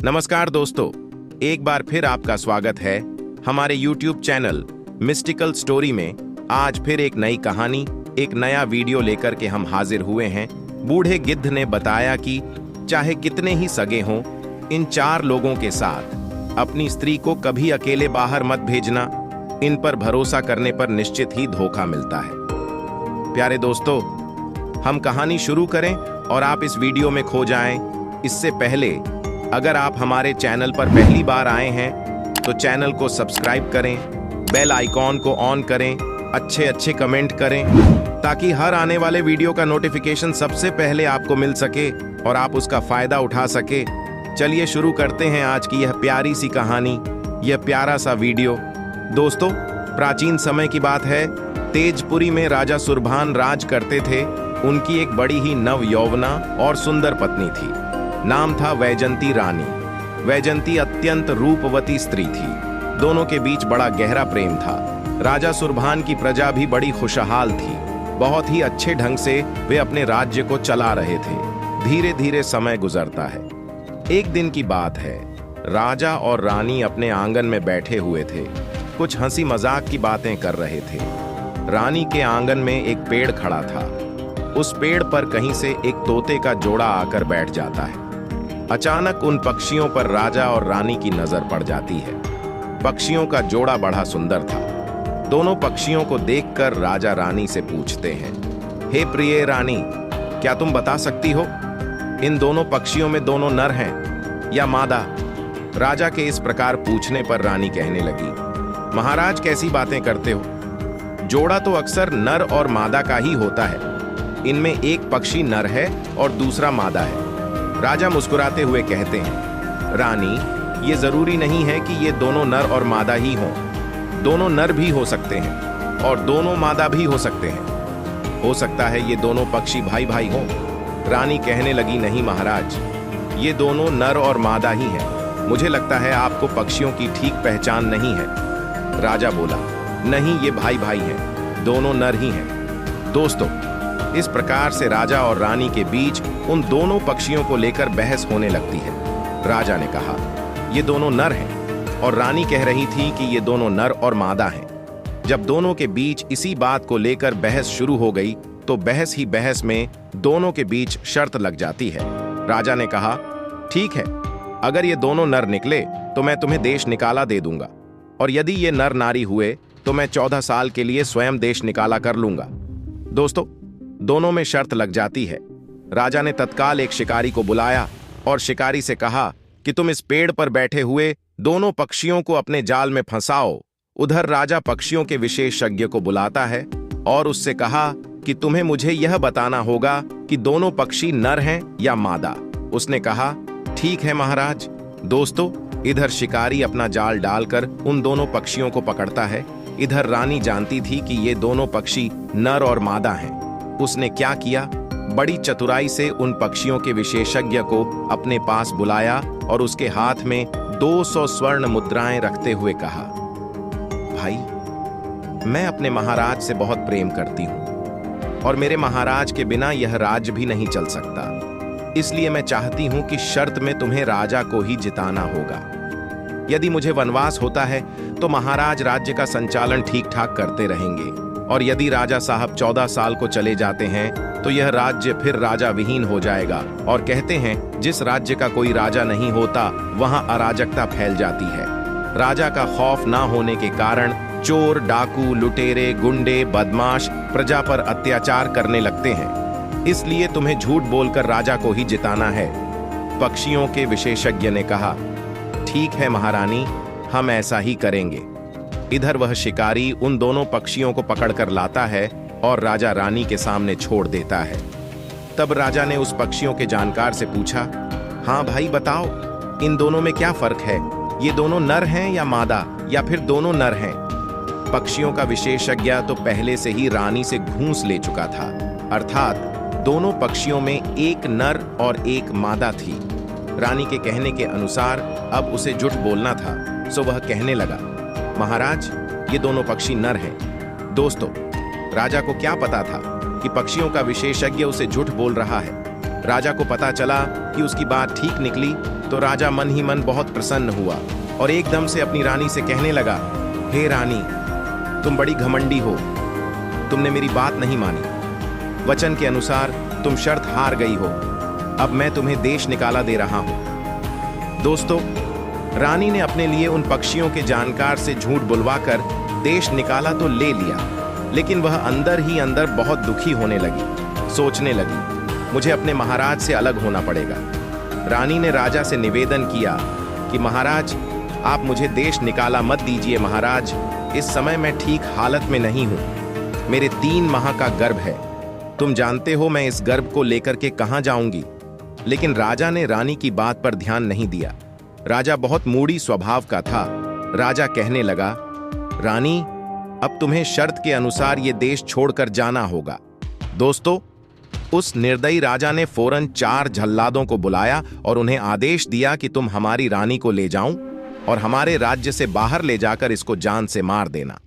नमस्कार दोस्तों, एक बार फिर आपका स्वागत है हमारे YouTube चैनल मिस्टिकल स्टोरी में। आज फिर एक नई कहानी, एक नया वीडियो लेकर के हम हाजिर हुए हैं। बूढ़े गिद्ध ने बताया कि चाहे कितने ही सगे हों, इन 4 लोगों के साथ अपनी स्त्री को कभी अकेले बाहर मत भेजना। इन पर भरोसा करने पर निश्चित ही धोखा मिलता है। प्यारे दोस्तों, हम कहानी शुरू करें और आप इस वीडियो में खो जाएं। इससे पहले अगर आप हमारे चैनल पर पहली बार आए हैं तो चैनल को सब्सक्राइब करें, बेल आइकॉन को ऑन करें, अच्छे कमेंट करें ताकि हर आने वाले वीडियो का नोटिफिकेशन सबसे पहले आपको मिल सके और आप उसका फायदा उठा सके। चलिए शुरू करते हैं आज की यह प्यारी सी कहानी, यह प्यारा सा वीडियो। दोस्तों, प्राचीन समय की बात है। तेजपुरी में राजा सुरभान राज करते थे। उनकी एक बड़ी ही नव यौवना और सुंदर पत्नी थी। नाम था वैजंती रानी। वैजंती अत्यंत रूपवती स्त्री थी। दोनों के बीच बड़ा गहरा प्रेम था। राजा सुरभान की प्रजा भी बड़ी खुशहाल थी। बहुत ही अच्छे ढंग से वे अपने राज्य को चला रहे थे। धीरे धीरे समय गुजरता है। एक दिन की बात है, राजा और रानी अपने आंगन में बैठे हुए थे। कुछ हंसी मजाक की बातें कर रहे थे। रानी के आंगन में एक पेड़ खड़ा था। उस पेड़ पर कहीं से एक तोते का जोड़ा आकर बैठ जाता है। अचानक उन पक्षियों पर राजा और रानी की नजर पड़ जाती है। पक्षियों का जोड़ा बड़ा सुंदर था। दोनों पक्षियों को देखकर राजा रानी से पूछते हैं, हे प्रिय रानी, क्या तुम बता सकती हो इन दोनों पक्षियों में दोनों नर हैं या मादा? राजा के इस प्रकार पूछने पर रानी कहने लगी, महाराज कैसी बातें करते हो? जोड़ा तो अक्सर नर और मादा का ही होता है। इनमें एक पक्षी नर है और दूसरा मादा है। राजा मुस्कुराते हुए कहते हैं, रानी, ये जरूरी नहीं है कि ये दोनों नर और मादा ही हों। दोनों नर भी हो सकते हैं और दोनों मादा भी हो सकते हैं। हो सकता है ये दोनों पक्षी भाई भाई हों। रानी कहने लगी, नहीं महाराज, ये दोनों नर और मादा ही हैं। मुझे लगता है आपको पक्षियों की ठीक पहचान नहीं है। राजा बोला, नहीं, ये भाई भाई हैं, दोनों नर ही हैं। दोस्तों, इस प्रकार से राजा और रानी के बीच उन दोनों पक्षियों को लेकर बहस होने लगती है। राजा ने कहा, ये दोनों नर हैं, और रानी कह रही थी कि ये दोनों नर और मादा हैं। जब दोनों के बीच इसी बात को लेकर बहस शुरू हो गई तो बहस ही बहस में दोनों के बीच शर्त लग जाती है। राजा ने कहा, ठीक है, अगर ये दोनों नर निकले तो मैं तुम्हें देश निकाला दे दूंगा, और यदि ये नर नारी हुए तो मैं 14 साल के लिए स्वयं देश निकाला कर लूंगा। दोस्तों, दोनों में शर्त लग जाती है। राजा ने तत्काल एक शिकारी को बुलाया और शिकारी से कहा कि तुम इस पेड़ पर बैठे हुए दोनों पक्षियों को अपने जाल में फंसाओ। उधर राजा पक्षियों के विशेषज्ञ को बुलाता है और उससे कहा कि तुम्हें मुझे यह बताना होगा कि दोनों पक्षी नर हैं या मादा। उसने कहा, ठीक है महाराज। दोस्तों, इधर शिकारी अपना जाल डालकर उन दोनों पक्षियों को पकड़ता है। इधर रानी जानती थी कि ये दोनों पक्षी नर और मादा हैं। उसने क्या किया, बड़ी चतुराई से उन पक्षियों के विशेषज्ञ को अपने पास बुलाया और उसके हाथ में 200 स्वर्ण मुद्राएं रखते हुए कहा, भाई, मैं अपने महाराज से बहुत प्रेम करती हूं और मेरे महाराज के बिना यह राज्य भी नहीं चल सकता। इसलिए मैं चाहती हूं कि शर्त में तुम्हें राजा को ही जिताना होगा। यदि मुझे वनवास होता है तो महाराज राज्य का संचालन ठीक ठाक करते रहेंगे, और यदि राजा साहब 14 साल को चले जाते हैं तो यह राज्य फिर राजा विहीन हो जाएगा। और कहते हैं, जिस राज्य का कोई राजा नहीं होता वहां अराजकता फैल जाती है। राजा का खौफ ना होने के कारण चोर, डाकू, लुटेरे, गुंडे, बदमाश प्रजा पर अत्याचार करने लगते हैं। इसलिए तुम्हें झूठ बोलकर राजा को ही जिताना है। पक्षियों के विशेषज्ञ ने कहा, ठीक है महारानी, हम ऐसा ही करेंगे। इधर वह शिकारी उन दोनों पक्षियों को पकड़कर लाता है और राजा रानी के सामने छोड़ देता है। तब राजा ने उस पक्षियों के जानकार से पूछा, हाँ भाई बताओ, इन दोनों में क्या फर्क है? ये दोनों नर हैं या मादा, या फिर दोनों नर हैं? पक्षियों का विशेषज्ञ तो पहले से ही रानी से घूस ले चुका था, अर्थात दोनों पक्षियों में एक नर और एक मादा थी। रानी के कहने के अनुसार अब उसे झूठ बोलना था, सो वह कहने लगा, महाराज, ये दोनों पक्षी नर हैं। दोस्तों, राजा को क्या पता था कि पक्षियों का विशेषज्ञ उसे झूठ बोल रहा है। राजा को पता चला कि उसकी बात ठीक निकली तो राजा मन ही मन बहुत प्रसन्न हुआ और एकदम से अपनी रानी से कहने लगा, हे रानी, तुम बड़ी घमंडी हो, तुमने मेरी बात नहीं मानी। वचन के अनुसार तुम शर्त हार गई हो, अब मैं तुम्हें देश निकाला दे रहा हूं। दोस्तों, रानी ने अपने लिए उन पक्षियों के जानकार से झूठ बुलवाकर देश निकाला तो ले लिया, लेकिन वह अंदर ही अंदर बहुत दुखी होने लगी। सोचने लगी, मुझे अपने महाराज से अलग होना पड़ेगा। रानी ने राजा से निवेदन किया कि महाराज, आप मुझे देश निकाला मत दीजिए महाराज, इस समय मैं ठीक हालत में नहीं हूं। मेरे 3 माह का गर्भ है, तुम जानते हो मैं इस गर्भ को लेकर के कहां जाऊंगी। लेकिन राजा ने रानी की बात पर ध्यान नहीं दिया। राजा बहुत मूढ़ी स्वभाव का था। राजा कहने लगा, रानी, अब तुम्हें शर्त के अनुसार ये देश छोड़कर जाना होगा। दोस्तों, उस निर्दयी राजा ने फौरन 4 जल्लादों को बुलाया और उन्हें आदेश दिया कि तुम हमारी रानी को ले जाओ और हमारे राज्य से बाहर ले जाकर इसको जान से मार देना,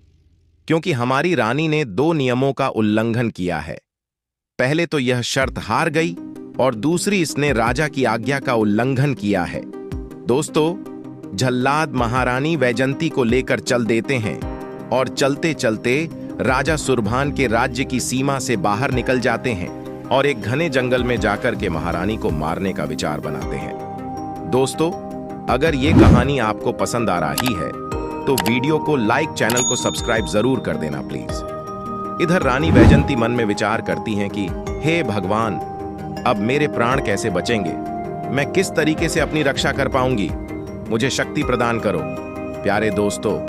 क्योंकि हमारी रानी ने 2 नियमों का उल्लंघन किया है। पहले तो यह शर्त हार गई और दूसरी, इसने राजा की आज्ञा का उल्लंघन किया है। दोस्तों, जल्लाद महारानी वैजंती को लेकर चल देते हैं और चलते चलते राजा सुरभान के राज्य की सीमा से बाहर निकल जाते हैं और एक घने जंगल में जाकर के महारानी को मारने का विचार बनाते हैं। दोस्तों, अगर ये कहानी आपको पसंद आ रही है तो वीडियो को लाइक, चैनल को सब्सक्राइब जरूर कर देना प्लीज। इधर रानी वैजंती मन में विचार करती हैं कि हे भगवान, अब मेरे प्राण कैसे बचेंगे, मैं किस तरीके से अपनी रक्षा कर पाऊंगी, मुझे शक्ति प्रदान करो। प्यारे दोस्तों,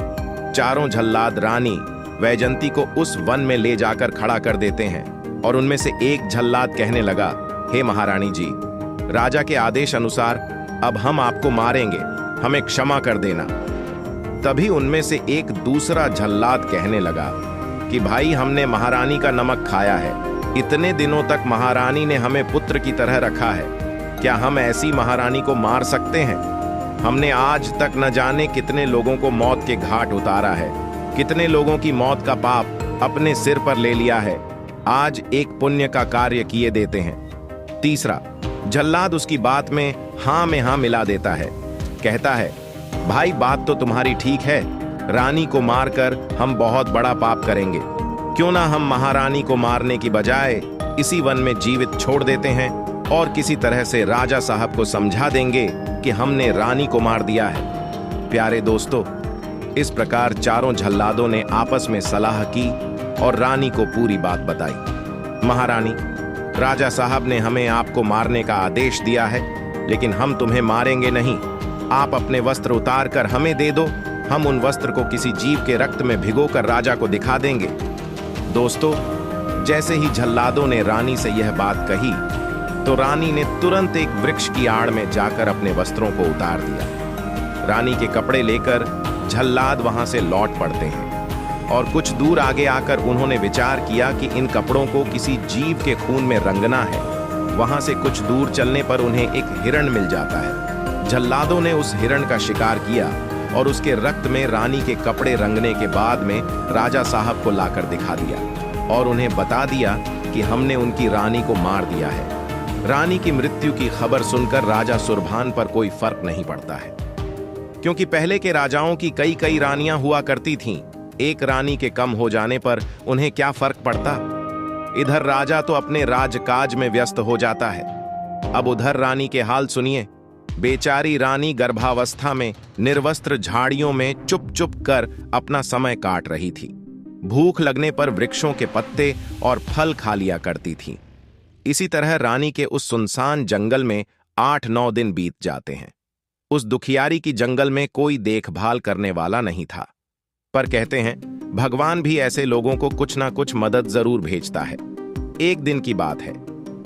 चारों जल्लाद रानी वैजंती को उस वन में ले जाकर खड़ा कर देते हैं और उनमें से एक जल्लाद कहने लगा, हे महारानी जी, राजा के आदेश अनुसार अब हम आपको मारेंगे, हमें क्षमा कर देना। तभी उनमें से एक दूसरा जल्लाद कहने लगा कि भाई, हमने महारानी का नमक खाया है, इतने दिनों तक महारानी ने हमें पुत्र की तरह रखा है, क्या हम ऐसी महारानी को मार सकते हैं? हमने आज तक न जाने कितने लोगों को मौत के घाट उतारा है, कितने लोगों की मौत का पाप अपने सिर पर ले लिया है, आज एक पुण्य का कार्य किए देते हैं। तीसरा जल्लाद उसकी बात में हाँ मिला देता है, कहता है, भाई बात तो तुम्हारी ठीक है, रानी को मारकर हम बहुत बड़ा पाप करेंगे, क्यों ना हम महारानी को मारने की बजाय इसी वन में जीवित छोड़ देते हैं और किसी तरह से राजा साहब को समझा देंगे कि हमने रानी को मार दिया है। प्यारे दोस्तों, इस प्रकार चारों जल्लादों ने आपस में सलाह की और रानी को पूरी बात बताई। महारानी, राजा साहब ने हमें आपको मारने का आदेश दिया है, लेकिन हम तुम्हें मारेंगे नहीं। आप अपने वस्त्र उतार कर हमें दे दो, हम उन वस्त्र को किसी जीव के रक्त में भिगोकर राजा को दिखा देंगे। दोस्तों, जैसे ही जल्लादों ने रानी से यह बात कही तो रानी ने तुरंत एक वृक्ष की आड़ में जाकर अपने वस्त्रों को उतार दिया। रानी के कपड़े लेकर जल्लाद वहां से लौट पड़ते हैं और कुछ दूर आगे आकर उन्होंने विचार किया कि इन कपड़ों को किसी जीव के खून में रंगना है। वहां से कुछ दूर चलने पर उन्हें एक हिरण मिल जाता है। जल्लादों ने उस हिरण का शिकार किया और उसके रक्त में रानी के कपड़े रंगने के बाद में राजा साहब को लाकर दिखा दिया और उन्हें बता दिया कि हमने उनकी रानी को मार दिया है। रानी की मृत्यु की खबर सुनकर राजा सुरभान पर कोई फर्क नहीं पड़ता है, क्योंकि पहले के राजाओं की कई रानियां हुआ करती थीं। एक रानी के कम हो जाने पर उन्हें क्या फर्क पड़ता। इधर राजा तो अपने राजकाज में व्यस्त हो जाता है। अब उधर रानी के हाल सुनिए। बेचारी रानी गर्भावस्था में निर्वस्त्र झाड़ियों में चुप चुप कर अपना समय काट रही थी। भूख लगने पर वृक्षों के पत्ते और फल खा लिया करती थी। इसी तरह रानी के उस सुनसान जंगल में 8-9 दिन बीत जाते हैं। उस दुखियारी की जंगल में कोई देखभाल करने वाला नहीं था। पर कहते हैं, भगवान भी ऐसे लोगों को कुछ ना कुछ मदद जरूर भेजता है। एक दिन की बात है,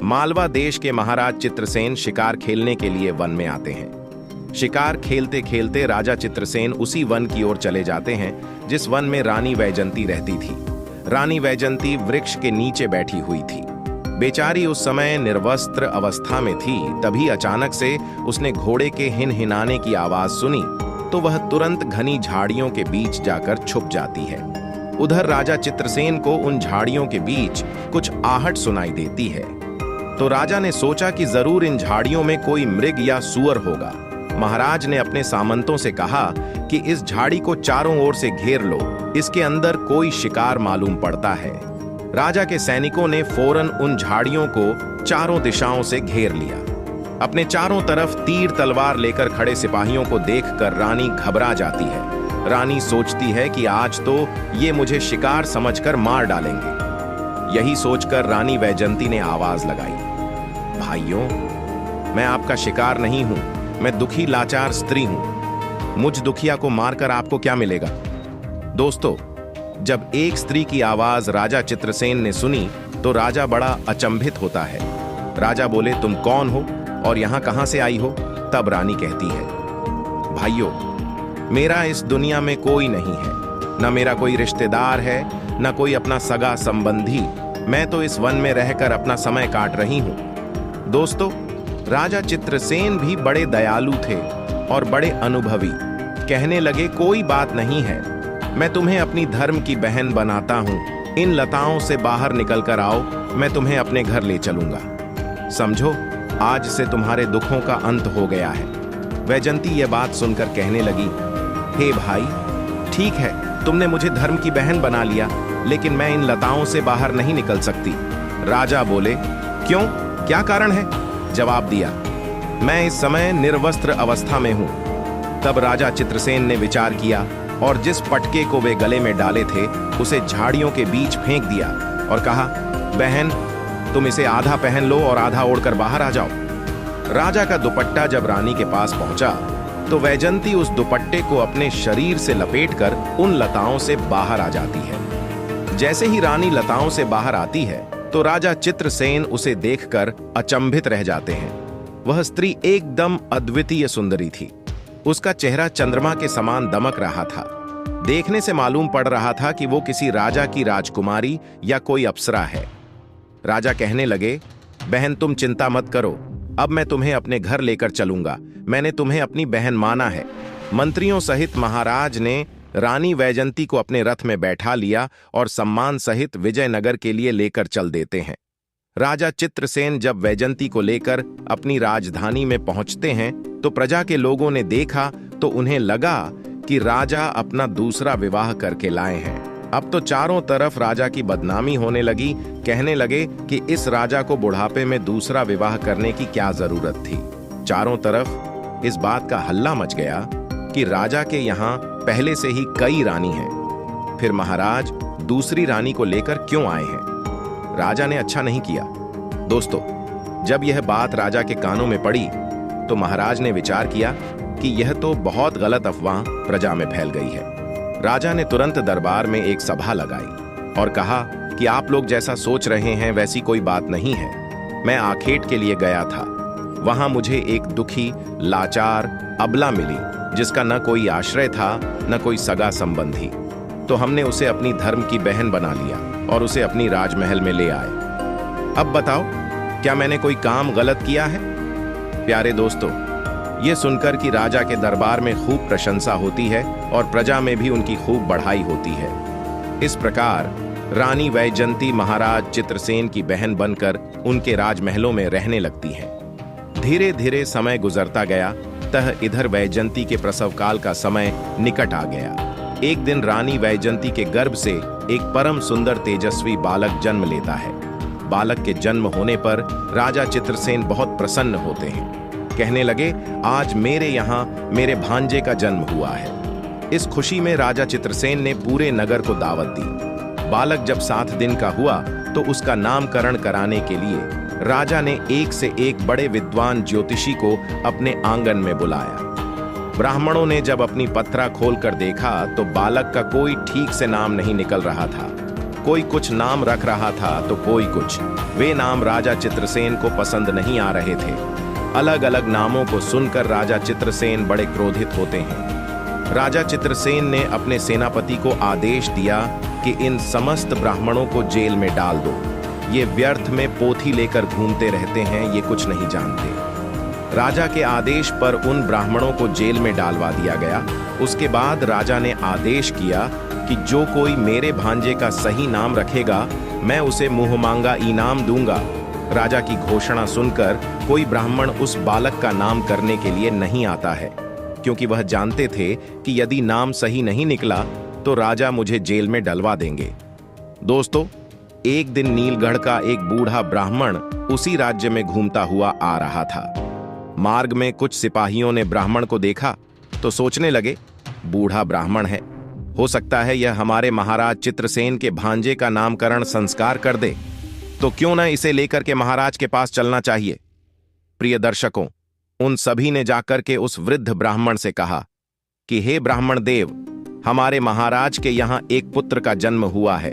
मालवा देश के महाराज चित्रसेन शिकार खेलने के लिए वन में आते हैं। शिकार खेलते खेलते राजा चित्रसेन उसी वन की ओर चले जाते हैं जिस वन में रानी वैजंती रहती थी। रानी वैजंती वृक्ष के नीचे बैठी हुई थी। बेचारी उस समय निर्वस्त्र अवस्था में थी। तभी अचानक से उसने घोड़े के हिनहिनाने की आवाज सुनी तो वह तुरंत घनी झाड़ियों के बीच जाकर छुप जाती है। उधर राजा चित्रसेन को उन झाड़ियों के बीच कुछ आहट सुनाई देती है। तो राजा ने सोचा कि जरूर इन झाड़ियों में कोई मृग या सूअर होगा। महाराज ने अपने सामंतों से कहा कि इस झाड़ी को चारों ओर से घेर लो, इसके अंदर कोई शिकार मालूम पड़ता है। राजा के सैनिकों ने फौरन उन झाड़ियों को चारों दिशाओं से घेर लिया। अपने चारों तरफ तीर तलवार लेकर खड़े सिपाहियों को देखकर रानी घबरा जाती है। रानी सोचती है कि आज तो ये मुझे शिकार समझकर मार डालेंगे। यही सोचकर रानी वैजंती ने आवाज लगाई, भाइयों, मैं आपका शिकार नहीं हूं, मैं दुखी लाचार स्त्री हूं। मुझ दुखिया को मारकर आपको क्या मिलेगा? दोस्तों, जब एक स्त्री की आवाज राजा चित्रसेन ने सुनी तो राजा बड़ा अचंभित होता है। राजा बोले, तुम कौन हो और यहां कहां से आई हो? तब रानी कहती है, भाइयों, मेरा इस दुनिया में कोई नहीं है, न मेरा कोई रिश्तेदार है, न कोई अपना सगा संबंधी। मैं तो इस वन में रहकर अपना समय काट रही हूं। दोस्तों, राजा चित्रसेन भी बड़े दयालु थे और बड़े अनुभवी। कहने लगे, कोई बात नहीं है, मैं तुम्हें अपनी धर्म की बहन बनाता हूं। इन लताओं से बाहर निकलकर आओ, मैं तुम्हें अपने घर ले चलूंगा। समझो, आज से तुम्हारे दुखों का अंत हो गया है। वैजंती यह बात सुनकर कहने लगी, हे भाई, ठीक है, तुमने मुझे धर्म की बहन बना लिया, लेकिन मैं इन लताओं से बाहर नहीं निकल सकती। राजा बोले, क्यों, क्या कारण है? जवाब दिया, मैं इस समय निर्वस्त्र अवस्था में हूं। तब राजा चित्रसेन ने विचार किया और जिस पटके को वे गले में डाले थे उसे झाड़ियों के बीच फेंक दिया और कहा, बहन, तुम इसे आधा पहन लो और आधा ओढ़कर बाहर आ जाओ। राजा का दुपट्टा जब रानी के पास पहुंचा तो वैजंती उस दुपट्टे को अपने शरीर से लपेटकर उन लताओं से बाहर आ जाती है। जैसे ही रानी लताओं से बाहर आती है तो राजा चित्रसेन उसे देखकर अचंभित रह जाते हैं। वह स्त्री एकदम अद्वितीय सुंदरी थी। उसका चेहरा चंद्रमा के समान दमक रहा था। देखने से मालूम पड़ रहा था कि वो किसी राजा की राजकुमारी या कोई अप्सरा है। राजा कहने लगे, बहन, तुम चिंता मत करो, अब मैं तुम्हें अपने घर लेकर चलूंगा। मैंने तुम्हें अपनी बहन माना है। मंत्रियों सहित महाराज ने रानी वैजंती को अपने रथ में बैठा लिया और सम्मान सहित विजयनगर के लिए लेकर चल देते हैं। राजा चित्रसेन जब वैजंती को लेकर अपनी राजधानी में पहुंचते हैं तो प्रजा के लोगों ने देखा तो उन्हें लगा कि राजा अपना दूसरा विवाह करके लाए हैं। अब तो चारों तरफ राजा की बदनामी होने लगी। कहने लगे कि इस राजा को बुढ़ापे में दूसरा विवाह करने की क्या जरूरत थी। चारों तरफ इस बात का हल्ला मच गया कि राजा के यहाँ पहले से ही कई रानी हैं, फिर महाराज दूसरी रानी को लेकर क्यों आए हैं? राजा ने अच्छा नहीं किया। दोस्तों, जब यह बात राजा के कानों में पड़ी तो महाराज ने विचार किया कि यह तो बहुत गलत अफवाह प्रजा में फैल गई है। राजा ने तुरंत दरबार में एक सभा लगाई और कहा कि आप लोग जैसा सोच रहे हैं वैसी कोई बात नहीं है। मैं आखेट के लिए गया था, वहां मुझे एक दुखी लाचार अबला मिली जिसका न कोई आश्रय था न कोई सगा संबंधी। तो हमने उसे अपनी धर्म की बहन बना लिया और उसे अपनी राजमहल में ले आए। अब बताओ, क्या मैंने कोई काम गलत किया है? प्यारे दोस्तों, ये सुनकर कि राजा के दरबार में खूब प्रशंसा होती है और प्रजा में भी उनकी खूब बढ़ाई होती है। इस प्रकार रानी वैजंती महाराज चित्रसेन की बहन बनकर उनके राजमहलों में रहने लगती हैं। धीरे धीरे समय गुजरता गया, तह इधर वैजंती के प्रसव काल का समय निकट आ गया। एक दिन रानी वैजंती के गर्भ से एक परम सुंदर तेजस्वी बालक जन्म लेता है। बालक के जन्म होने पर राजा चित्रसेन बहुत प्रसन्न होते हैं। कहने लगे, आज मेरे यहाँ मेरे भांजे का जन्म हुआ है। इस खुशी में राजा चित्रसेन ने पूरे नगर को दावत दी। बालक जब 7 दिन का हुआ तो उसका नामकरण कराने के लिए राजा ने एक से एक बड़े विद्वान ज्योतिषी को अपने आंगन में बुलाया। ब्राह्मणों ने जब अपनी पत्रा खोलकर देखा तो बालक का कोई ठीक से नाम नहीं निकल रहा था। कोई कुछ नाम रख रहा था तो कोई कुछ। वे नाम राजा चित्रसेन को पसंद नहीं आ रहे थे। अलग अलग नामों को सुनकर राजा चित्रसेन बड़े क्रोधित होते हैं। राजा चित्रसेन ने अपने सेनापति को आदेश दिया कि इन समस्त ब्राह्मणों को जेल में डाल दो। ये व्यर्थ में पोथी लेकर घूमते रहते हैं, ये कुछ नहीं जानते। राजा के आदेश पर उन ब्राह्मणों को जेल में डालवा दिया गया। उसके बाद राजा ने आदेश किया कि जो कोई मेरे भांजे का सही नाम रखेगा मैं उसे मुंह मांगा इनाम दूंगा। राजा की घोषणा सुनकर कोई ब्राह्मण उस बालक का नाम करने के लिए नहीं आता है, क्योंकि वह जानते थे कि यदि नाम सही नहीं निकला तो राजा मुझे जेल में डलवा देंगे। दोस्तों, एक दिन नीलगढ़ का एक बूढ़ा ब्राह्मण उसी राज्य में घूमता हुआ आ रहा था। मार्ग में कुछ सिपाहियों ने ब्राह्मण को देखा तो सोचने लगे, बूढ़ा ब्राह्मण है, हो सकता है यह हमारे महाराज चित्रसेन के भांजे का नामकरण संस्कार कर दे, तो क्यों न इसे लेकर के महाराज के पास चलना चाहिए। प्रिय दर्शकों, उन सभी ने जाकर के उस वृद्ध ब्राह्मण से कहा कि हे ब्राह्मण देव, हमारे महाराज के यहां एक पुत्र का जन्म हुआ है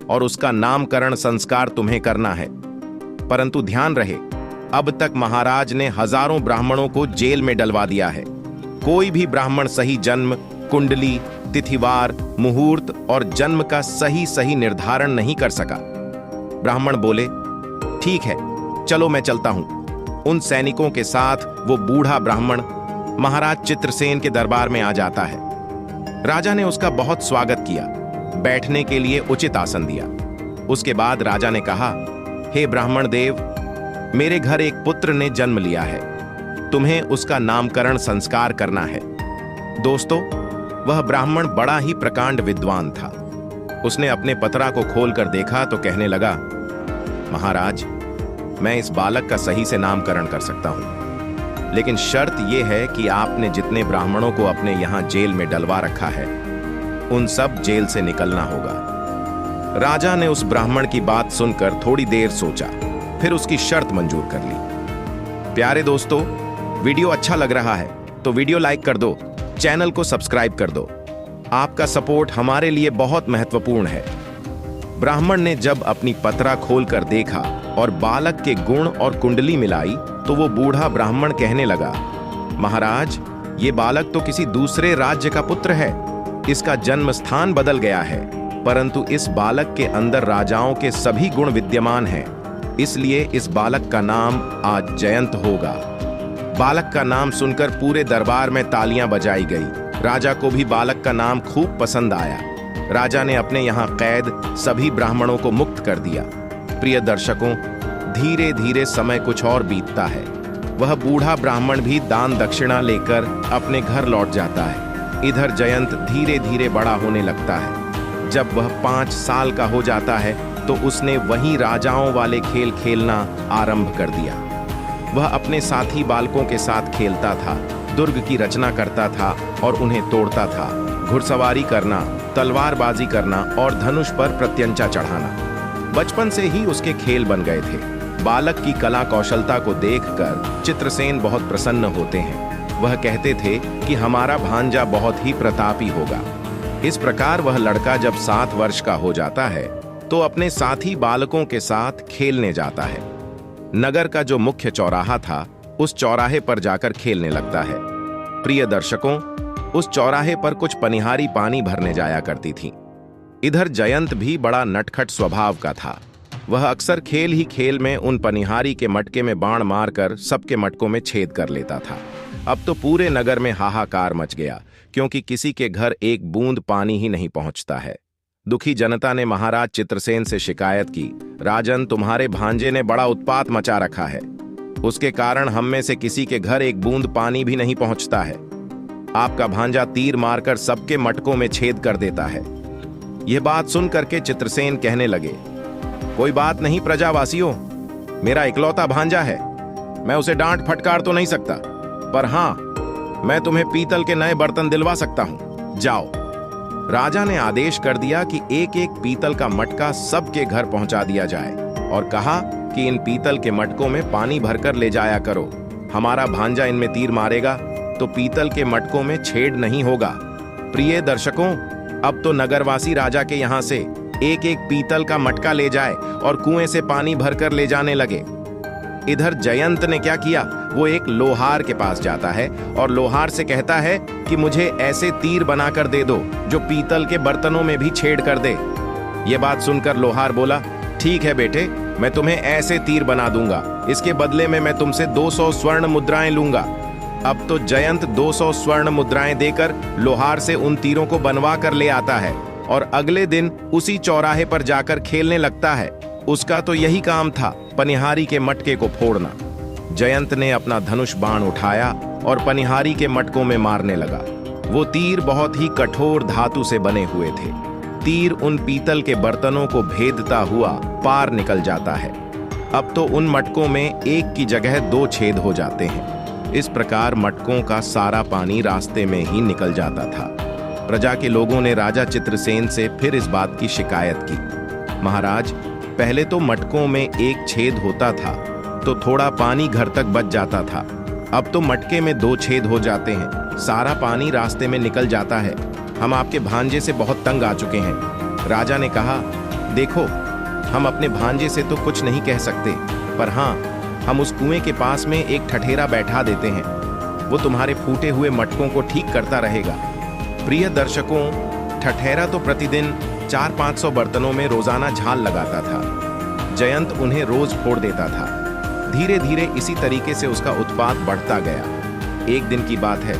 और उसका नामकरण संस्कार तुम्हें करना है। परंतु ध्यान रहे, अब तक महाराज ने हजारों ब्राह्मणों को जेल में डलवा दिया है। कोई भी ब्राह्मण सही जन्म, कुंडली, तिथिवार, मुहूर्त और जन्म का सही निर्धारण नहीं कर सका। ब्राह्मण बोले, ठीक है, चलो मैं चलता हूं। उन सैनिकों के साथ वो बूढ़ा ब्राह्मण महाराज चित्रसेन के दरबार में आ जाता है। राजा ने उसका बहुत स्वागत किया, बैठने के लिए उचित आसन दिया। उसके बाद राजा ने कहा, हे ब्राह्मण देव, मेरे घर एक पुत्र ने जन्म लिया है, तुम्हें उसका नामकरण संस्कार करना है। दोस्तों, वह ब्राह्मण बड़ा ही प्रकांड विद्वान था। उसने अपने पतरा को खोलकर देखा तो कहने लगा, महाराज, मैं इस बालक का सही से नामकरण कर सकता हूं, लेकिन शर्त यह है कि आपने जितने ब्राह्मणों को अपने यहां जेल में डलवा रखा है, उन सब जेल से निकलना होगा। राजा ने उस ब्राह्मण की बात सुनकर थोड़ी देर सोचा, फिर उसकी शर्त मंजूर कर ली। प्यारे दोस्तों, वीडियो अच्छा लग रहा है तो वीडियो लाइक कर दो, चैनल को सब्सक्राइब कर दो। आपका सपोर्ट हमारे लिए बहुत महत्वपूर्ण है। ब्राह्मण ने जब अपनी पतरा खोलकर देखा और बालक के गुण और कुंडली मिलाई तो वो बूढ़ा ब्राह्मण कहने लगा, महाराज, ये बालक तो किसी दूसरे राज्य का पुत्र है, इसका जन्म स्थान बदल गया है, परंतु इस बालक के अंदर राजाओं के सभी गुण विद्यमान हैं, इसलिए इस बालक का नाम आज जयंत होगा। बालक का नाम सुनकर पूरे दरबार में तालियां बजाई गई। राजा को भी बालक का नाम खूब पसंद आया। राजा ने अपने यहाँ कैद सभी ब्राह्मणों को मुक्त कर दिया। प्रिय दर्शकों, धीरे धीरे समय कुछ और बीतता है। वह बूढ़ा ब्राह्मण भी दान दक्षिणा लेकर अपने घर लौट जाता है। इधर जयंत धीरे धीरे बड़ा होने लगता है। जब वह 5 साल का हो जाता है तो उसने वहीं राजाओं वाले खेल खेलना आरंभ कर दिया। वह अपने साथी बालकों के साथ खेलता था, दुर्ग की रचना करता था और उन्हें तोड़ता था। घुड़सवारी करना, तलवारबाजी करना और धनुष पर प्रत्यंचा चढ़ाना बचपन से ही उसके खेल बन गए थे। बालक की कला कौशलता को देखकर चित्रसेन बहुत प्रसन्न होते हैं। वह कहते थे कि हमारा भांजा बहुत ही प्रतापी होगा। इस प्रकार वह लड़का जब 7 वर्ष का हो जाता है तो अपने साथी बालकों के साथ खेलने जाता है। नगर का जो मुख्य चौराहा था, उस चौराहे पर जाकर खेलने लगता है। प्रिय दर्शकों, उस चौराहे पर कुछ पनिहारी पानी भरने जाया करती थीं। इधर जयंत भी बड़ा नटखट स्वभाव का था। वह अक्सर खेल ही खेल में उन पनिहारी के मटके में बाण मारकर सबके मटकों में छेद कर लेता था। अब तो पूरे नगर में हाहाकार मच गया, क्योंकि किसी के घर एक बूंद पानी ही नहीं पहुंचता है। दुखी जनता ने महाराज चित्रसेन से शिकायत की, राजन, तुम्हारे भांजे ने बड़ा उत्पात मचा रखा है। उसके कारण हम में से किसी के घर एक बूंद पानी भी नहीं पहुंचता है। आपका भांजा तीर मारकर सबके मटकों में छेद कर देता है। यह बात सुन करके चित्रसेन कहने लगे, कोई बात नहीं प्रजावासियों, मेरा इकलौता भांजा है, मैं उसे डांट फटकार तो नहीं सकता, पर हां, मैं तुम्हें पीतल के नए बर्तन दिलवा सकता हूं। जाओ। राजा ने आदेश कर दिया कि एक एक पीतल का मटका सबके घर पहुंचा दिया जाए और कहा कि इन पीतल के मटकों में पानी भरकर ले जाया करो। हमारा भांजा इनमें तीर मारेगा तो पीतल के मटकों में छेद नहीं होगा। प्रिय दर्शकों, अब तो नगरवासी राजा के यहाँ से एक एक पीतल का मटका ले जाए और कुएं से पानी भरकर ले जाने लगे। इधर जयंत ने क्या किया, वो एक लोहार के पास जाता है और लोहार से कहता है कि मुझे ऐसे तीर बनाकर दे दो जो पीतल के बर्तनों में भी छेद कर दे। ये बात सुनकर लोहार बोला, ठीक है बेटे, मैं तुम्हें ऐसे तीर बना दूंगा, इसके बदले में मैं तुमसे 200 स्वर्ण मुद्राएं लूंगा। अब तो जयंत 200 स्वर्ण मुद्राएं देकर लोहार से उन तीरों को बनवा कर ले आता है और अगले दिन उसी चौराहे पर जाकर खेलने लगता है। उसका तो यही काम था, पनिहारी के मटके को फोड़ना। जयंत ने अपना धनुष बाण उठाया और पनिहारी के मटकों में मारने लगा। वो तीर बहुत ही कठोर धातु से बने हुए थे। तीर उन पीतल के बर्तनों को भेदता हुआ पार निकल जाता है। अब तो उन मटकों में एक की जगह 2 छेद हो जाते हैं। इस प्रकार मटकों का सारा पानी रास्ते में ही निकल जाता था। प्रजा के लोगों ने राजा चित्रसेन से फिर इस बात की शिकायत की। महाराज, पहले तो मटकों में एक छेद होता था तो थोड़ा पानी घर तक बच जाता था। अब तो मटके में 2 छेद हो जाते हैं, सारा पानी रास्ते में निकल जाता है। हम आपके भांजे से बहुत तंग आ चुके हैं। राजा ने कहा, देखो, हम अपने भांजे से तो कुछ नहीं कह सकते, पर हाँ, हम उस कुएं के पास में एक ठठेरा बैठा देते हैं। वो तुम्हारे फूटे हुए मटकों को ठीक करता रहेगा। प्रिय दर्शकों, ठठेरा तो प्रतिदिन 400-500 बर्तनों में रोजाना झाल लगाता था। जयंत उन्हें रोज फोड़ देता था। धीरे धीरे इसी तरीके से उसका उत्पाद बढ़ता गया। एक दिन की बात है,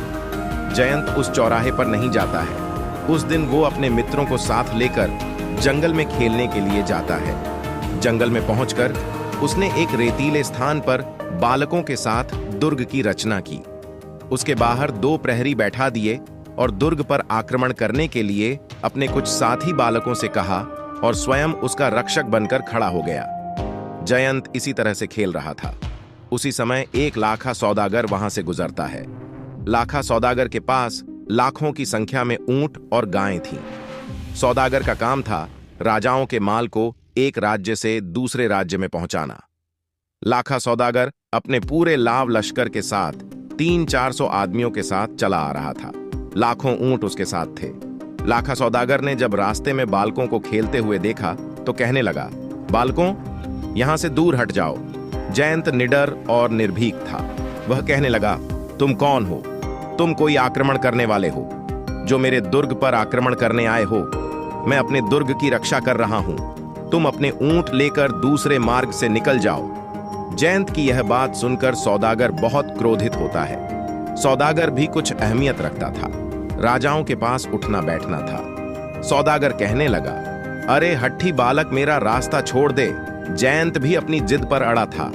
जयंत उस चौराहे पर नहीं जाता है। उस दिन वो अपने मित्रों को साथ लेकर जंगल में खेलने के लिए जाता है। जंगल में पहुंचकर उसने एक रेतीले स्थान पर बालकों के साथ दुर्ग की रचना की। उसके बाहर 2 प्रहरी बैठा दिए और दुर्ग पर आक्रमण करने के लिए अपने कुछ साथी बालकों से कहा और स्वयं उसका रक्षक बनकर खड़ा हो गया। जयंत इसी तरह से खेल रहा था। उसी समय एक लाखा सौदागर वहां से गुजरता है। लाखा सौदागर के पास लाखों की संख्या में ऊंट और गायें थीं। सौदागर का काम था राजाओं के माल को एक राज्य से दूसरे राज्य में पहुंचाना। लाखा सौदागर अपने पूरे लाव लश्कर के साथ 300-400 आदमियों के साथ चला आ रहा था। लाखों ऊंट उसके साथ थे। लाखा सौदागर ने जब रास्ते में बालकों को खेलते हुए देखा तो कहने लगा, बालकों, यहां से दूर हट जाओ। जयंत निडर और निर्भीक था। वह कहने लगा, तुम कौन हो? तुम कोई आक्रमण करने वाले हो जो मेरे दुर्ग पर आक्रमण करने आए हो? मैं अपने दुर्ग की रक्षा कर रहा हूं। तुम अपने ऊंट लेकर दूसरे मार्ग से निकल जाओ। जयंत की यह बात सुनकर सौदागर बहुत क्रोधित होता है। सौदागर भी कुछ अहमियत रखता था। राजाओं के पास उठना बैठना था। सौदागर कहने लगा, अरे हट्ठी बालक, मेरा रास्ता छोड़ दे। जयंत भी अपनी जिद पर अड़ा था।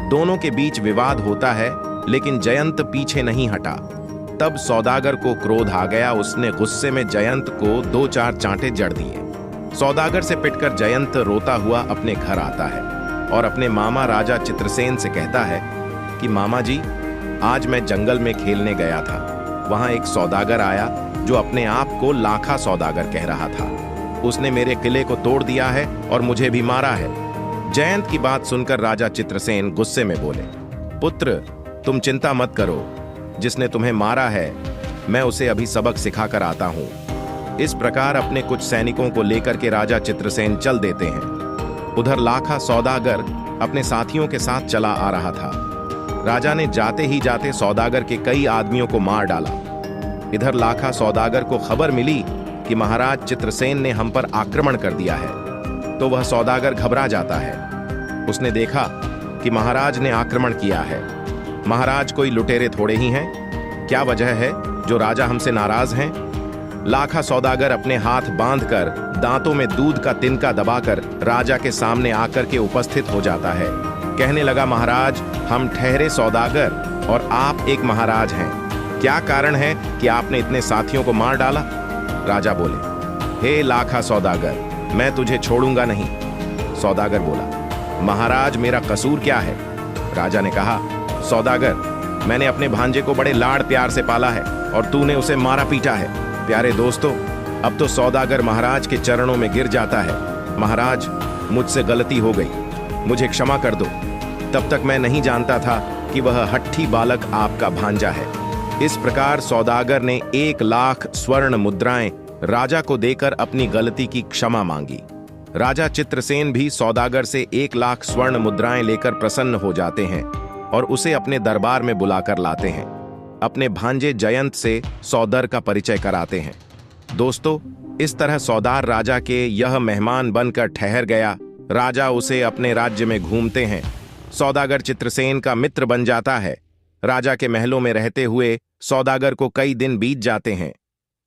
दोनों के बीच विवाद होता है, लेकिन जयंत पीछे नहीं हटा। तब सौदागर को क्रोध आ गया। उसने गुस्से में जयंत को 2-4 चांटे जड़ दिए। सौदागर से पिटकर जयंत रोता हुआ अपने घर आता है और अपने मामा राजा चित्रसेन से कहता है कि मामा जी, आज मैं जंगल में खेलने गया था। वहां एक सौदागर आया जो अपने आप को लाखा सौदागर कह रहा था। उसने मेरे किले को तोड़ दिया है और मुझे भी मारा है। जयंत की बात सुनकर राजा चित्रसेन गुस्से में बोले, पुत्र, तुम चिंता मत करो। जिसने तुम्हें मारा है, मैं उसे अभी सबक सिखाकर आता हूं। इस प्रकार अपने कुछ सैनिकों को लेकर के राजा चित्रसेन चल देते हैं। उधर लाखा सौदागर अपने साथियों के साथ चला आ रहा था। राजा ने जाते ही जाते सौदागर के कई आदमियों को मार डाला। इधर लाखा सौदागर को खबर मिली कि महाराज चित्रसेन ने हम पर आक्रमण कर दिया है, तो वह सौदागर घबरा जाता है। उसने देखा कि महाराज ने आक्रमण किया है। महाराज कोई लुटेरे थोड़े ही हैं। क्या वजह है जो राजा हमसे नाराज हैं? लाखा सौदागर अपने हाथ बांधकर दांतों में दूध का तिनका दबाकर राजा के सामने आकर के उपस्थित हो जाता है। कहने लगा, महाराज, हम ठहरे सौदागर और आप एक महाराज हैं। क्या कारण है कि आपने इतने साथियों को मार डाला? राजा बोले, हे लाखा सौदागर, मैं तुझे छोड़ूंगा नहीं। सौदागर बोला, महाराज, मेरा कसूर क्या है? राजा ने कहा, सौदागर, मैंने अपने भांजे को बड़े लाड़ प्यार से पाला है और तूने उसे मारा पीटा है। प्यारे दोस्तों, अब तो सौदागर महाराज के चरणों में गिर जाता है। महाराज, मुझसे गलती हो गई, मुझे क्षमा कर दो। तब तक मैं नहीं जानता था कि वह हट्ठी बालक आपका भांजा है। इस प्रकार सौदागर ने 1 लाख स्वर्ण मुद्राएं राजा को देकर अपनी गलती की क्षमा मांगी। राजा चित्रसेन भी सौदागर से 1 लाख स्वर्ण मुद्राएं लेकर प्रसन्न हो जाते हैं और उसे अपने दरबार में बुलाकर लाते हैं। अपने भांजे जयंत से सौदर का परिचय कराते हैं। दोस्तों, इस तरह सौदार राजा के यह मेहमान बनकर ठहर गया। राजा उसे अपने राज्य में घूमते हैं। सौदागर चित्रसेन का मित्र बन जाता है। राजा के महलों में रहते हुए सौदागर को कई दिन बीत जाते हैं।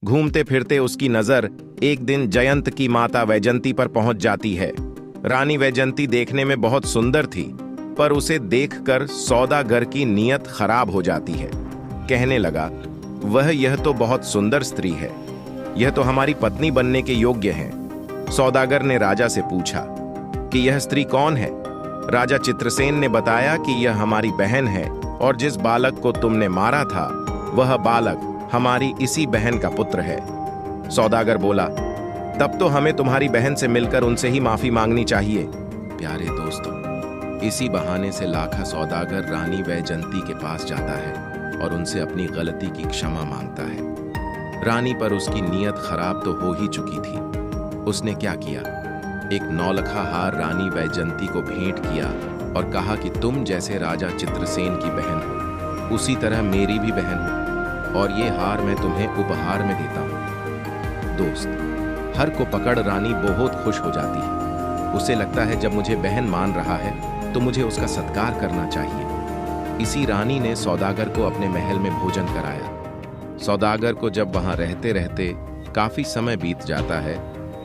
घूमते फिरते उसकी नजर एक दिन जयंत की माता वैजंती पर पहुंच जाती है। रानी वैजंती देखने में बहुत सुंदर थी, पर उसे देखकर सौदागर की नीयत खराब हो जाती है। कहने लगा, यह तो बहुत सुंदर स्त्री है, यह तो हमारी पत्नी बनने के योग्य है। सौदागर ने राजा से पूछा कि यह स्त्री कौन है। राजा चित्रसेन ने बताया कि यह हमारी बहन है, और जिस बालक को तुमने मारा था वह बालक हमारी इसी बहन का पुत्र है। सौदागर बोला, तब तो हमें तुम्हारी बहन से मिलकर उनसे ही माफी मांगनी चाहिए। प्यारे दोस्तों, इसी बहाने से लाखा सौदागर रानी वैजंती के पास जाता है और उनसे अपनी गलती की क्षमा मांगता है। रानी पर उसकी नीयत खराब तो हो ही चुकी थी। उसने क्या किया, एक नौलखा हार रानी वैजंती को भेंट किया और कहा कि तुम जैसे राजा चित्रसेन की बहन हो, उसी तरह मेरी भी बहन हो, और ये हार मैं तुम्हें उपहार में देता हूं। दोस्त, हर को पकड़ रानी बहुत खुश हो जाती है। उसे लगता है जब मुझे बहन मान रहा है तो मुझे उसका सत्कार करना चाहिए। इसी रानी ने सौदागर को अपने महल में भोजन कराया। सौदागर को जब वहां रहते रहते काफी समय बीत जाता है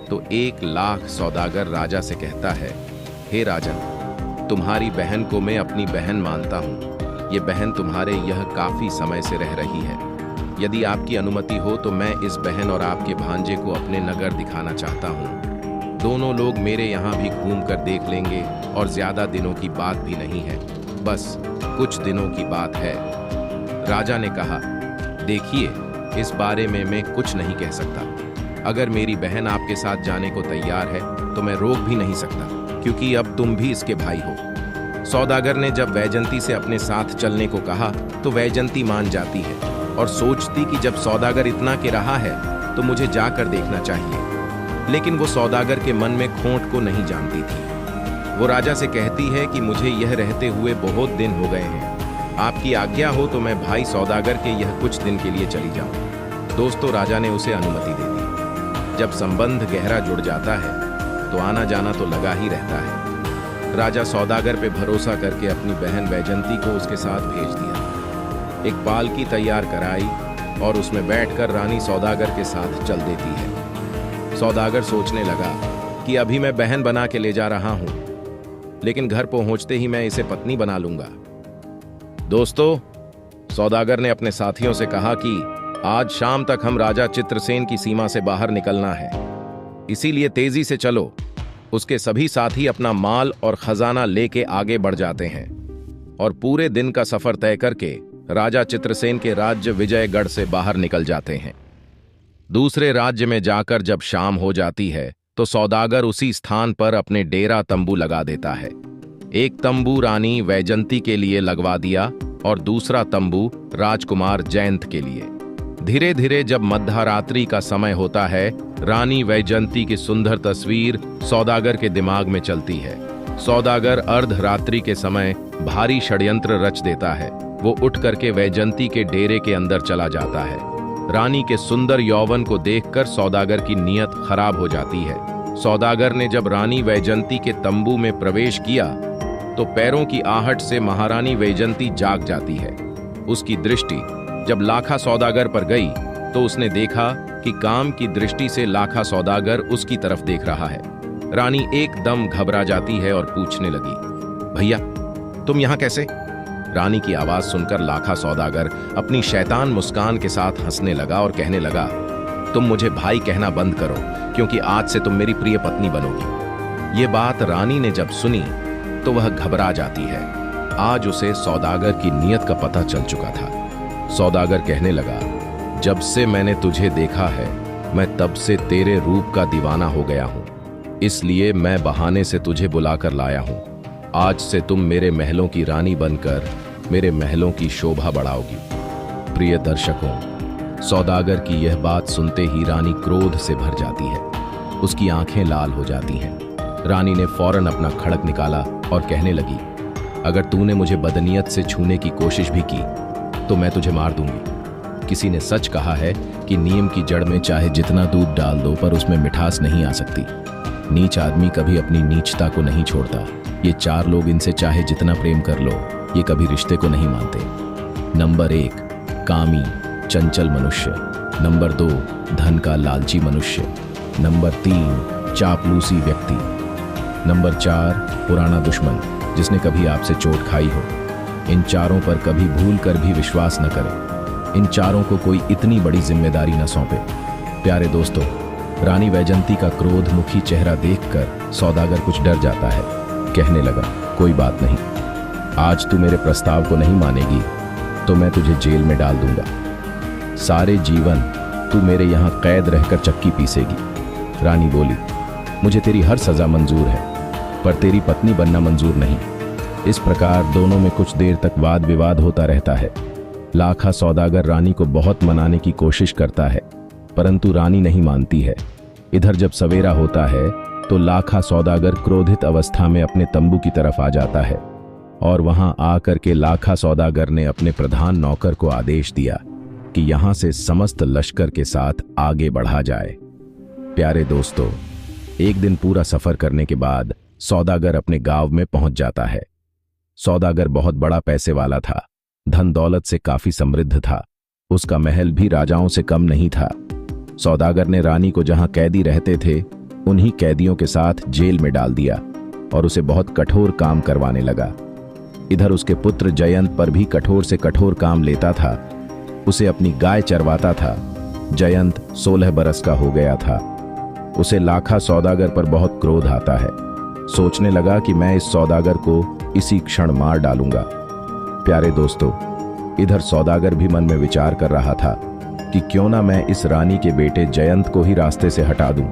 तो 1,00,000 सौदागर राजा से कहता है, हे राजन, तुम्हारी बहन को मैं अपनी बहन मानता हूं। ये बहन तुम्हारे यह काफी समय से रह रही है। यदि आपकी अनुमति हो तो मैं इस बहन और आपके भांजे को अपने नगर दिखाना चाहता हूं। दोनों लोग मेरे यहाँ भी घूम कर देख लेंगे, और ज्यादा दिनों की बात भी नहीं है, बस कुछ दिनों की बात है। राजा ने कहा, देखिए, इस बारे में मैं कुछ नहीं कह सकता। अगर मेरी बहन आपके साथ जाने को तैयार है तो मैं रोक भी नहीं सकता, क्योंकि अब तुम भी इसके भाई हो। सौदागर ने जब वैजंती से अपने साथ चलने को कहा तो वैजंती मान जाती है और सोचती कि जब सौदागर इतना के रहा है तो मुझे जाकर देखना चाहिए। लेकिन वो सौदागर के मन में खोट को नहीं जानती थी। वो राजा से कहती है कि मुझे यह रहते हुए बहुत दिन हो गए हैं, आपकी आज्ञा हो तो मैं भाई सौदागर के यह कुछ दिन के लिए चली जाऊं। दोस्तों, राजा ने उसे अनुमति दे दी। जब संबंध गहरा जुड़ जाता है तो आना जाना तो लगा ही रहता है। राजा सौदागर पे भरोसा करके अपनी बहन वैजंती को उसके साथ भेज दिया। एक पालकी तैयार कराई और उसमें बैठकर रानी सौदागर के साथ चल देती है। सौदागर सोचने लगा कि अभी मैं बहन बना के ले जा रहा हूं, लेकिन घर पहुंचते ही मैं इसे पत्नी बना लूंगा। दोस्तों, सौदागर ने अपने साथियों से कहा कि आज शाम तक हम राजा चित्रसेन की सीमा से बाहर निकलना है, इसीलिए तेजी से चलो। उसके सभी साथी अपना माल और खजाना लेके आगे बढ़ जाते हैं और पूरे दिन का सफर तय करके राजा चित्रसेन के राज्य विजयगढ़ से बाहर निकल जाते हैं। दूसरे राज्य में जाकर जब शाम हो जाती है तो सौदागर उसी स्थान पर अपने डेरा तंबू लगा देता है। एक तंबू रानी वैजंती के लिए लगवा दिया और दूसरा तंबू राजकुमार जयंत के लिए। धीरे धीरे जब मध्यरात्रि का समय होता है, रानी वैजंती की सुंदर तस्वीर सौदागर के दिमाग में चलती है। सौदागर अर्धरात्रि के समय भारी षड्यंत्र रच देता है। वो उठ करके वैजंती के डेरे के अंदर चला जाता है। रानी के सुंदर यौवन को देखकर सौदागर की नीयत खराब हो जाती है। सौदागर ने जब रानी वैजंती के तंबू में प्रवेश किया तो पैरों की आहट से महारानी वैजंती जाग जाती है। उसकी दृष्टि जब लाखा सौदागर पर गई तो उसने देखा कि काम की दृष्टि से लाखा सौदागर उसकी तरफ देख रहा है। रानी एकदम घबरा जाती है और पूछने लगी, भैया, तुम यहां कैसे? रानी की आवाज सुनकर लाखा सौदागर अपनी शैतान मुस्कान के साथ हंसने लगा और कहने लगा, तुम मुझे भाई कहना बंद करो, क्योंकि आज से तुम मेरी प्रिय पत्नी बनोगी। ये बात रानी ने जब सुनी तो वह घबरा जाती है। आज उसे सौदागर की नीयत का पता चल चुका था। सौदागर कहने लगा, जब से मैंने तुझे देखा है मैं तब से तेरे रूप का दीवाना हो गया हूं, इसलिए मैं बहाने से तुझे बुलाकर लाया हूं। आज से तुम मेरे महलों की रानी बनकर मेरे महलों की शोभा बढ़ाओगी। प्रिय दर्शकों, सौदागर की यह बात सुनते ही रानी क्रोध से भर जाती है। उसकी आंखें लाल हो जाती हैं। रानी ने फौरन अपना खड़क निकाला और कहने लगी, अगर तूने मुझे बदनीयत से छूने की कोशिश भी की तो मैं तुझे मार दूंगी। किसी ने सच कहा है कि नीम की जड़ में चाहे जितना दूध डाल दो पर उसमें मिठास नहीं आ सकती। नीच आदमी कभी अपनी नीचता को नहीं छोड़ता। ये 4 लोग इनसे चाहे जितना प्रेम कर लो, ये कभी रिश्ते को नहीं मानते। नंबर 1, कामी चंचल मनुष्य। नंबर 2, धन का लालची मनुष्य। नंबर 3, चापलूसी व्यक्ति। नंबर 4, पुराना दुश्मन जिसने कभी आपसे चोट खाई हो। इन चारों पर कभी भूल कर भी विश्वास न करें। इन चारों को कोई इतनी बड़ी जिम्मेदारी न सौंपे। प्यारे दोस्तों, रानी वैजंती का क्रोध मुखी चेहरा देखकर सौदागर कुछ डर जाता है। कहने लगा, कोई बात नहीं, आज तू मेरे प्रस्ताव को नहीं मानेगी तो मैं तुझे जेल में डाल दूंगा। सारे जीवन तू मेरे यहाँ कैद रहकर चक्की पीसेगी। रानी बोली, मुझे तेरी हर सजा मंजूर है, पर तेरी पत्नी बनना मंजूर नहीं। इस प्रकार दोनों में कुछ देर तक वाद विवाद होता रहता है। लाखा सौदागर रानी को बहुत मनाने की कोशिश करता है, परंतु रानी नहीं मानती है। इधर जब सवेरा होता है तो लाखा सौदागर क्रोधित अवस्था में अपने तंबू की तरफ आ जाता है और वहां आकर के लाखा सौदागर ने अपने प्रधान नौकर को आदेश दिया कि यहां से समस्त लश्कर के साथ आगे बढ़ा जाए। प्यारे दोस्तों, एक दिन पूरा सफर करने के बाद सौदागर अपने गांव में पहुंच जाता है। सौदागर बहुत बड़ा पैसे वाला था, धन दौलत से काफी समृद्ध था। उसका महल भी राजाओं से कम नहीं था। सौदागर ने रानी को जहां कैदी रहते थे उन्हीं कैदियों के साथ जेल में डाल दिया और उसे बहुत कठोर काम करवाने लगा। इधर उसके पुत्र जयंत पर भी कठोर से कठोर काम लेता था। उसे अपनी गाय चरवाता था। जयंत 16 बरस का हो गया था। उसे लाखा सौदागर पर बहुत क्रोध आता है। सोचने लगा कि मैं इस सौदागर को इसी क्षण मार डालूंगा। प्यारे दोस्तों, इधर सौदागर भी मन में विचार कर रहा था कि क्यों ना मैं इस रानी के बेटे जयंत को ही रास्ते से हटा दूं।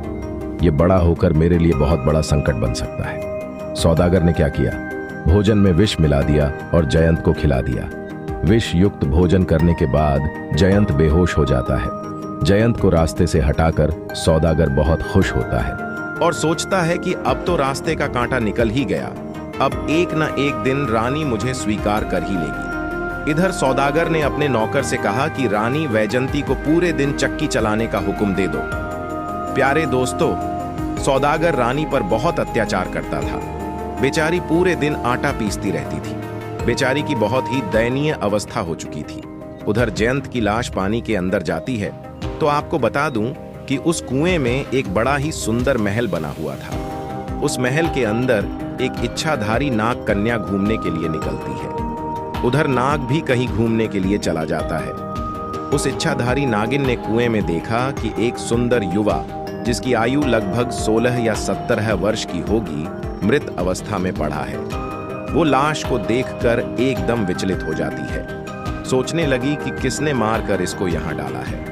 ये बड़ा होकर मेरे लिए बहुत बड़ा संकट बन सकता है। सौदागर ने क्या किया, भोजन में विष मिला दिया और जयंत को खिला दिया। विष युक्त भोजन करने के बाद जयंत बेहोश हो जाता है। जयंत को रास्ते से हटाकर सौदागर बहुत खुश होता है और सोचता है कि अब तो रास्ते का कांटा निकल ही गया। अब एक न एक दिन रानी मुझे स्वीकार कर ही लेगी। इधर सौदागर ने अपने नौकर से कहा कि रानी वैजंती को पूरे दिन चक्की चलाने का हुक्म दे दो। प्यारे दोस्तों, सौदागर रानी पर बहुत अत्याचार करता था। बेचारी पूरे दिन आटा पीसती रहती थी। बेचारी की बहुत ही दयनीय अवस्था हो चुकी थी। उधर जयंत की लाश पानी के अंदर जाती है तो आपको बता दूं कि उस कुएं में एक बड़ा ही सुंदर महल बना हुआ था। उस महल के अंदर एक इच्छाधारी नाग कन्या घूमने के लिए निकलती है। उधर नाग भी कहीं घूमने के लिए चला जाता है। उस इच्छाधारी नागिन ने कुएं में देखा कि एक सुंदर युवा जिसकी आयु लगभग 16 या 17 वर्ष की होगी, मृत अवस्था में पड़ा है। वो लाश को देखकर एकदम विचलित हो जाती है। सोचने लगी कि किसने मारकर इसको यहां डाला है।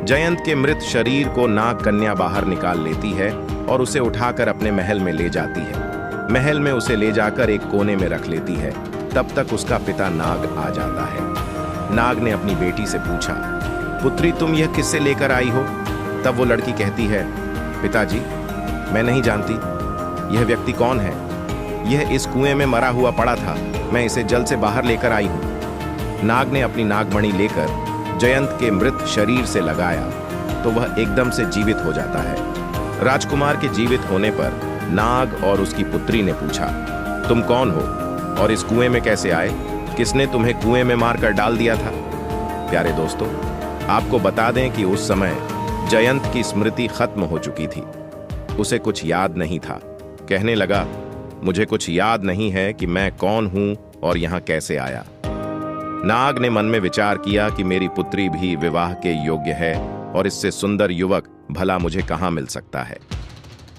जयंत के मृत शरीर को नाग कन्या बाहर निकाल लेती है और उसे उठाकर अपने महल में ले जाती है। महल में उसे ले जाकर एक कोने में रख लेती है। तब तक उसका पिता नाग आ जाता है। नाग ने अपनी बेटी से पूछा, पुत्री तुम यह किससे लेकर आई हो? तब वो लड़की कहती है, पिताजी मैं नहीं जानती यह व्यक्ति कौन है। यह इस कुएं में मरा हुआ पड़ा था, मैं इसे जल से बाहर लेकर आई हूं। नाग ने अपनी नागमणि लेकर जयंत के मृत शरीर से लगाया तो वह एकदम से जीवित हो जाता है। राजकुमार के जीवित होने पर नाग और उसकी पुत्री ने पूछा, तुम कौन हो और इस कुएं में कैसे आए? किसने तुम्हें कुएं में मारकर डाल दिया था? प्यारे दोस्तों, आपको बता दें कि उस समय जयंत की स्मृति खत्म हो चुकी थी। उसे कुछ याद नहीं था। कहने लगा, मुझे कुछ याद नहीं है कि मैं कौन हूं और यहां कैसे आया। नाग ने मन में विचार किया कि मेरी पुत्री भी विवाह के योग्य है और इससे सुंदर युवक भला मुझे कहां मिल सकता है।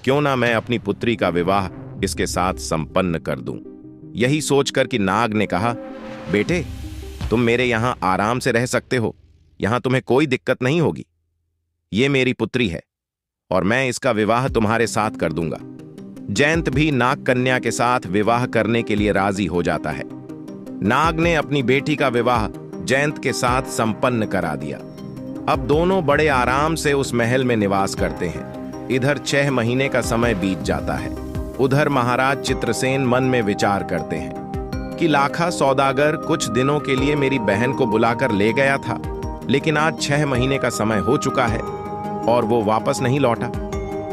क्यों ना मैं अपनी पुत्री का विवाह इसके साथ संपन्न कर दूं। यही सोचकर कि नाग ने कहा, बेटे तुम मेरे यहां आराम से रह सकते हो, यहां तुम्हें कोई दिक्कत नहीं होगी। ये मेरी पुत्री है और मैं इसका विवाह तुम्हारे साथ कर दूंगा। जयंत भी नाग कन्या के साथ विवाह करने के लिए राजी हो जाता है। नाग ने अपनी बेटी का विवाह जयंत के साथ संपन्न करा दिया। अब दोनों बड़े आराम से उस महल में निवास करते हैं। इधर 6 महीने का समय बीत जाता है। उधर महाराज चित्रसेन मन में विचार करते हैं कि लाखा सौदागर कुछ दिनों के लिए मेरी बहन को बुलाकर ले गया था, लेकिन आज 6 महीने का समय हो चुका है और वो वापस नहीं लौटा।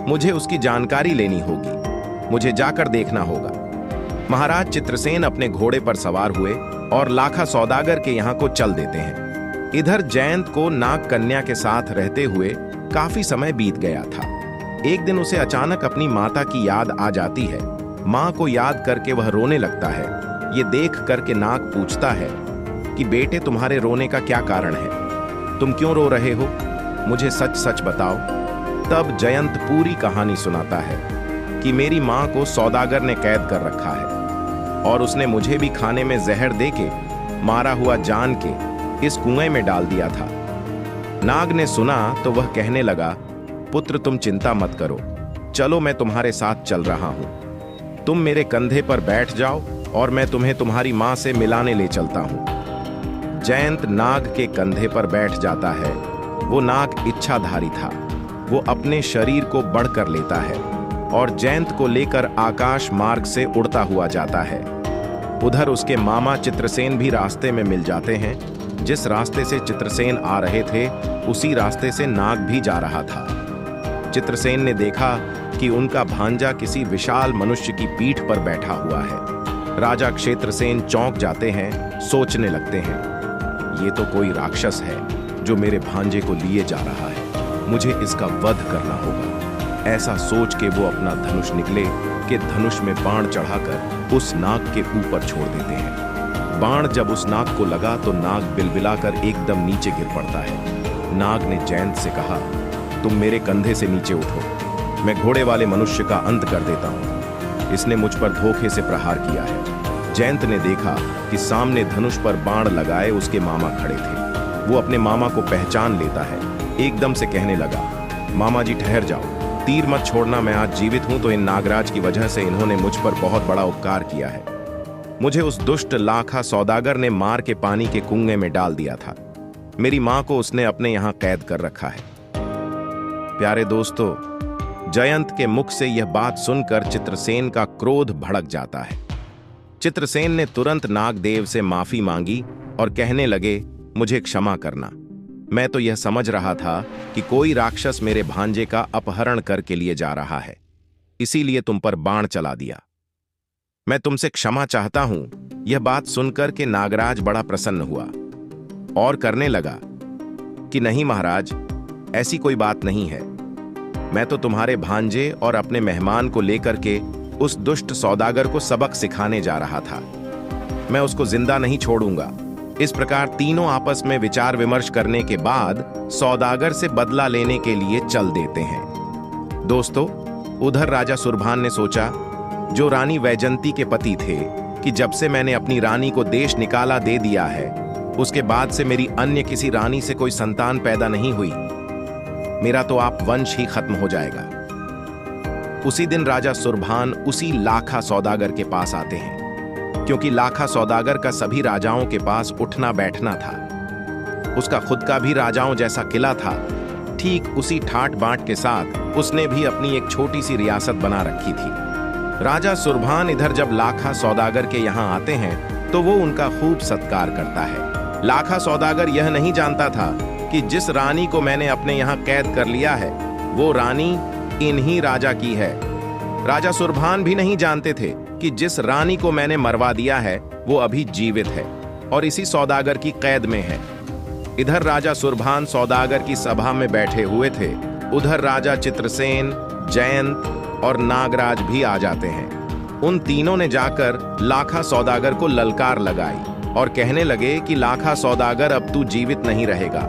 मुझे उसकी जानकारी लेनी होगी, मुझे जाकर देखना होगा। महाराज चित्रसेन अपने घोड़े पर सवार हुए और लाखा सौदागर के यहाँ को चल देते हैं। इधर जयंत को नाग कन्या के साथ रहते हुए काफी समय बीत गया था। एक दिन उसे अचानक अपनी माता की याद आ जाती है। माँ को याद करके वह रोने लगता है। ये देख करके नाग पूछता है कि बेटे, तुम्हारे रोने का क्या कारण है? तुम क्यों रो रहे हो? मुझे सच सच बताओ। तब जयंत पूरी कहानी सुनाता है कि मेरी माँ को सौदागर ने कैद कर रखा है और उसने मुझे भी खाने में जहर देके मारा हुआ जान के इस कुएं में डाल दिया था। नाग ने सुना तो वह कहने लगा, पुत्र तुम चिंता मत करो, चलो मैं तुम्हारे साथ चल रहा हूं। तुम मेरे कंधे पर बैठ जाओ और मैं तुम्हें तुम्हारी मां से मिलाने ले चलता हूं। जयंत नाग के कंधे पर बैठ जाता है। वो नाग इच्छाधारी था। वो अपने शरीर को बढ़कर लेता है और जयंत को लेकर आकाश मार्ग से उड़ता हुआ जाता है। उधर उसके मामा चित्रसेन भी रास्ते में मिल जाते हैं। जिस रास्ते से चित्रसेन आ रहे थे उसी रास्ते से नाग भी जा रहा था। चित्रसेन ने देखा कि उनका भांजा किसी विशाल मनुष्य की पीठ पर बैठा हुआ है। राजा क्षेत्रसेन चौंक जाते हैं, सोचने लगते हैं, ये तो कोई राक्षस है जो मेरे भांजे को लिए जा रहा है, मुझे इसका वध करना होगा। ऐसा सोच के वो अपना धनुष निकले कि धनुष में बाण चढ़ाकर उस नाग के ऊपर छोड़ देते हैं। बाण जब उस नाग को लगा तो नाग बिलबिलाकर एकदम नीचे गिर पड़ता है। नाग ने जयंत से कहा, तुम मेरे कंधे से नीचे उठो, मैं घोड़े वाले मनुष्य का अंत कर देता हूं। इसने मुझ पर धोखे से प्रहार किया है। जयंत ने देखा कि सामने धनुष पर बाण लगाए उसके मामा खड़े थे। वो अपने मामा को पहचान लेता है। एकदम से कहने लगा, मामा जी ठहर जाओ, तीर मत छोड़ना। मैं आज जीवित हूं तो इन नागराज की वजह से इन्होंने मुझ पर बहुत बड़ा उपकार किया है। मुझे उस दुष्ट लाखा सौदागर ने मार के पानी के कुएं में डाल दिया था। मेरी मां को उसने अपने यहां कैद कर रखा है। प्यारे दोस्तों, जयंत के मुख से यह बात सुनकर चित्रसेन का क्रोध भड़क जाता है। चित्रसेन ने तुरंत नागदेव से माफी मांगी और कहने लगे, मुझे क्षमा करना। मैं तो यह समझ रहा था कि कोई राक्षस मेरे भांजे का अपहरण करके लिए जा रहा है, इसीलिए तुम पर बाण चला दिया। मैं तुमसे क्षमा चाहता हूं। यह बात सुनकर के नागराज बड़ा प्रसन्न हुआ और करने लगा कि नहीं महाराज, ऐसी कोई बात नहीं है। मैं तो तुम्हारे भांजे और अपने मेहमान को लेकर के उस दुष्ट सौदागर को सबक सिखाने जा रहा था। मैं उसको जिंदा नहीं छोड़ूंगा। इस प्रकार तीनों आपस में विचार विमर्श करने के बाद सौदागर से बदला लेने के लिए चल देते हैं। दोस्तों, उधर राजा सुरभान ने सोचा, जो रानी वैजंती के पति थे, कि जब से मैंने अपनी रानी को देश निकाला दे दिया है, उसके बाद से मेरी अन्य किसी रानी से कोई संतान पैदा नहीं हुई। मेरा तो आप वंश ही खत्म हो जाएगा। उसी दिन राजा सुरभान उसी लाखा सौदागर के पास आते हैं, क्योंकि लाखा सौदागर का सभी राजाओं के पास उठना बैठना था। उसका खुद का भी राजाओं जैसा किला था। ठीक उसी ठाट बाट के साथ उसने भी अपनी एक छोटी सी रियासत बना रखी थी। राजा सुरभान इधर जब लाखा सौदागर के यहाँ आते हैं तो वो उनका खूब सत्कार करता है। लाखा सौदागर यह नहीं जानता था कि जिस रानी को मैंने अपने यहाँ कैद कर लिया है वो रानी इन्हीं राजा की है। राजा सुरभान भी नहीं जानते थे कि जिस रानी को मैंने मरवा दिया है वो अभी जीवित है और इसी सौदागर की कैद में है। इधर राजा सुरभान सौदागर की सभा में बैठे हुए थे। उधर राजा चित्रसेन, जयंत और नागराज भी आ जाते हैं। उन तीनों ने जाकर लाखा सौदागर को ललकार लगाई और कहने लगे कि लाखा सौदागर, अब तू जीवित नहीं रहेगा,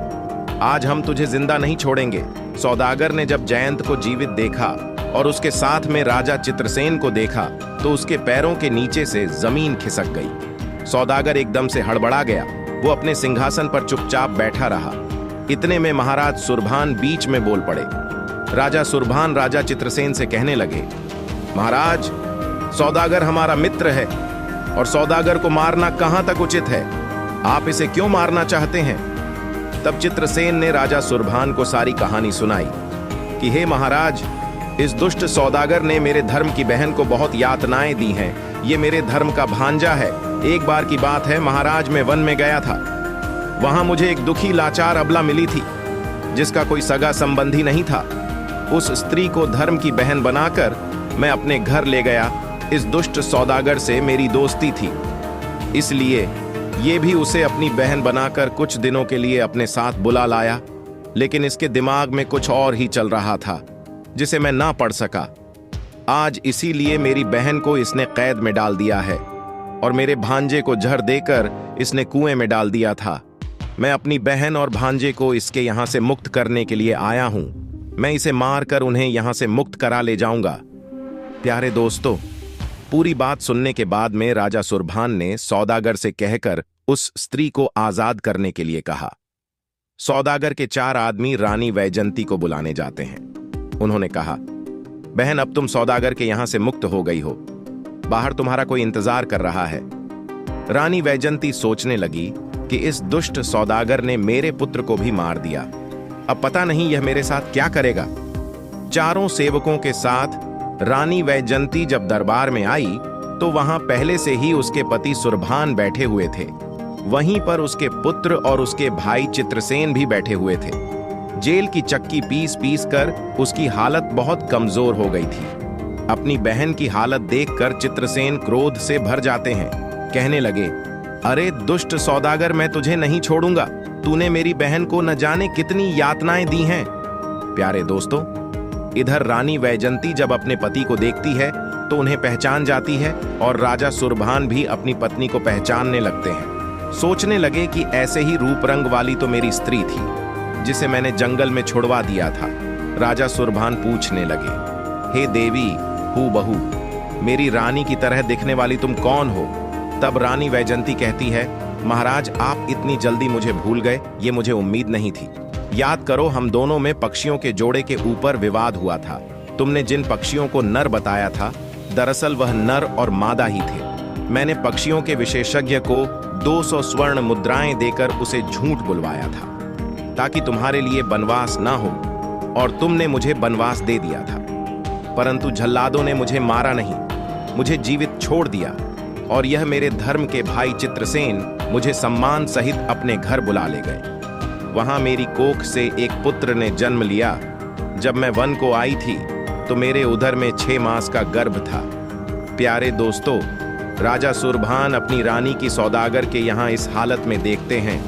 आज हम तुझे जिंदा नहीं छोड़ेंगे। सौदागर ने जब जयंत को जीवित देखा और उसके साथ में राजा चित्रसेन को देखा तो उसके पैरों के नीचे से जमीन खिसक गई। सौदागर एकदम से हड़बड़ा गया। वो अपने सिंहासन पर चुपचाप बैठा रहा। इतने में महाराज सुरभान बीच में बोल पड़े। राजा सुरभान राजा चित्रसेन से कहने लगे, महाराज, सौदागर हमारा मित्र है और सौदागर को मारना कहां तक उचित है? आप इसे क्यों मारना चाहते हैं? तब चित्रसेन ने राजा सुरभान को सारी कहानी सुनाई कि हे महाराज, इस दुष्ट सौदागर ने मेरे धर्म की बहन को बहुत यातनाएं दी हैं। ये मेरे धर्म का भांजा है। एक बार की बात है, महाराज, मैं वन में गया था। वहां मुझे एक दुखी लाचार अबला मिली थी जिसका कोई सगा संबंधी नहीं था। उस स्त्री को धर्म की बहन बनाकर मैं अपने घर ले गया। इस दुष्ट सौदागर से मेरी दोस्ती थी, इसलिए ये भी उसे अपनी बहन बनाकर कुछ दिनों के लिए अपने साथ बुला लाया। लेकिन इसके दिमाग में कुछ और ही चल रहा था। जिसे मैं ना पढ़ सका। आज इसीलिए मेरी बहन को इसने कैद में डाल दिया है और मेरे भांजे को जहर देकर इसने कुएं में डाल दिया था। मैं अपनी बहन और भांजे को इसके यहां से मुक्त करने के लिए आया हूं। मैं इसे मारकर उन्हें यहां से मुक्त करा ले जाऊंगा। प्यारे दोस्तों, पूरी बात सुनने के बाद में राजा सुरभान ने सौदागर से कहकर उस स्त्री को आजाद करने के लिए कहा। सौदागर के 4 आदमी रानी वैजंती को बुलाने जाते हैं। उन्होंने कहा, बहन, अब तुम सौदागर के यहां से मुक्त हो गई हो। बाहर तुम्हारा कोई इंतजार कर रहा है। रानी वैजंती सोचने लगी कि इस दुष्ट सौदागर ने मेरे पुत्र को भी मार दिया। अब पता नहीं यह मेरे साथ क्या करेगा। 4 सेवकों के साथ रानी वैजंती जब दरबार में आई तो वहां पहले से ही उसके पति सुरभान बैठे हुए थे। वहीं पर उसके पुत्र और उसके भाई चित्रसेन भी बैठे हुए थे। जेल की चक्की पीस पीस कर उसकी हालत बहुत कमजोर हो गई थी। अपनी बहन की हालत देखकर चित्रसेन क्रोध से भर जाते हैं। कहने लगे, अरे दुष्ट सौदागर, मैं तुझे नहीं छोड़ूंगा। तूने मेरी बहन को न जाने कितनी यातनाएं दी हैं। प्यारे दोस्तों, इधर रानी वैजंती जब अपने पति को देखती है तो उन्हें पहचान जाती है और राजा सुरभान भी अपनी पत्नी को पहचानने लगते हैं। सोचने लगे कि ऐसे ही रूप रंग वाली तो मेरी स्त्री थी जिसे मैंने जंगल में छुड़वा दिया था। राजा सुरभान पूछने लगे, हे देवी हूबहू, मेरी रानी की तरह दिखने वाली तुम कौन हो? तब रानी वैजंती कहती है, महाराज, आप इतनी जल्दी मुझे भूल गए, ये मुझे उम्मीद नहीं थी। याद करो, हम दोनों में पक्षियों के जोड़े के ऊपर विवाद हुआ था। तुमने जिन पक्षियों को नर बताया था, दरअसल वह नर और मादा ही थे। मैंने पक्षियों के विशेषज्ञ को 200 स्वर्ण मुद्राएं देकर उसे झूठ बुलवाया था ताकि तुम्हारे लिए बनवास ना हो, और तुमने मुझे बनवास दे दिया था। परंतु झल्लादों ने मुझे मारा नहीं, मुझे जीवित छोड़ दिया, और यह मेरे धर्म के भाई चित्रसेन मुझे सम्मान सहित अपने घर बुला ले गए। वहां मेरी कोख से एक पुत्र ने जन्म लिया। जब मैं वन को आई थी तो मेरे उदर में 6 मास का गर्भ था। प्यारे दोस्तों, राजा सुरभान अपनी रानी की सौदागर के यहाँ इस हालत में देखते हैं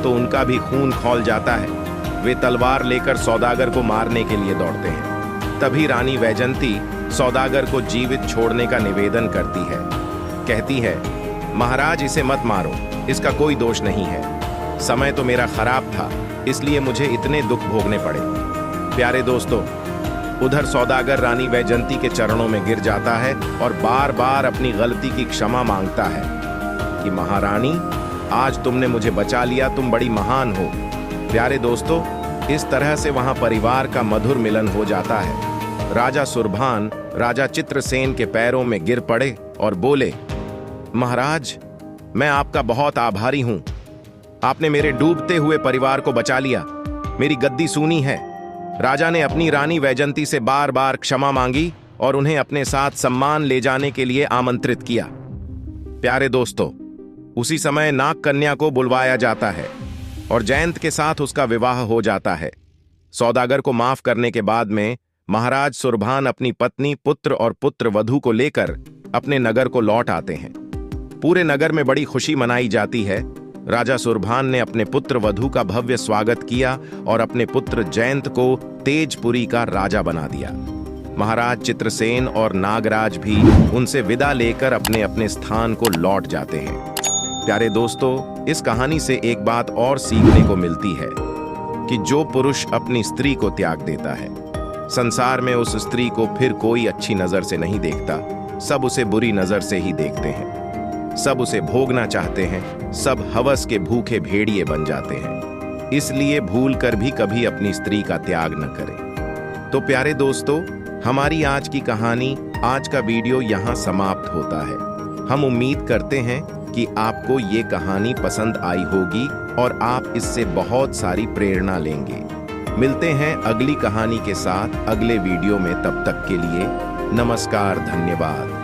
तो उनका भी खून खौल जाता है। वे तलवार लेकर सौदागर को मारने के लिए दौड़ते हैं। तभी रानी वैजंती सौदागर को जीवित छोड़ने का निवेदन करती है। कहती है, महाराज, इसे मत मारो, इसका कोई दोष नहीं है। समय तो मेरा खराब था, इसलिए मुझे इतने दुख भोगने पड़े। प्यारे दोस्तों, उधर सौदागर रानी वैजंती के चरणों में गिर जाता है और बार बार अपनी गलती की क्षमा मांगता है कि महारानी, आज तुमने मुझे बचा लिया, तुम बड़ी महान हो। प्यारे दोस्तों, इस तरह से वहां परिवार का मधुर मिलन हो जाता है। राजा सुरभान राजा चित्रसेन के पैरों में गिर पड़े और बोले, महाराज, मैं आपका बहुत आभारी हूं। आपने मेरे डूबते हुए परिवार को बचा लिया, मेरी गद्दी सूनी है। राजा ने अपनी रानी वैजंती से बार बार क्षमा मांगी और उन्हें अपने साथ सम्मान ले जाने के लिए आमंत्रित किया। प्यारे दोस्तों, उसी समय नाग कन्या को बुलवाया जाता है और जयंत के साथ उसका विवाह हो जाता है। सौदागर को माफ करने के बाद में महाराज सुरभान अपनी पत्नी, पुत्र और पुत्र वधू को लेकर अपने नगर को लौट आते हैं। पूरे नगर में बड़ी खुशी मनाई जाती है। राजा सुरभान ने अपने पुत्र वधू का भव्य स्वागत किया और अपने पुत्र जयंत को तेजपुरी का राजा बना दिया। महाराज चित्रसेन और नागराज भी उनसे विदा लेकर अपने अपने स्थान को लौट जाते हैं। प्यारे दोस्तों, इस कहानी से एक बात और सीखने को मिलती है कि जो पुरुष अपनी स्त्री को त्याग देता है, संसार में उस स्त्री को फिर कोई अच्छी नजर से नहीं देखता। सब उसे बुरी नजर से ही देखते हैं, सब उसे भोगना चाहते हैं, सब हवस के भूखे भेड़िए बन जाते हैं। इसलिए भूल कर भी कभी अपनी स्त्री का त्याग न करें। तो प्यारे दोस्तों, हमारी आज की कहानी, आज का वीडियो यहाँ समाप्त होता है। हम उम्मीद करते हैं कि आपको ये कहानी पसंद आई होगी और आप इससे बहुत सारी प्रेरणा लेंगे। मिलते हैं अगली कहानी के साथ अगले वीडियो में। तब तक के लिए नमस्कार, धन्यवाद।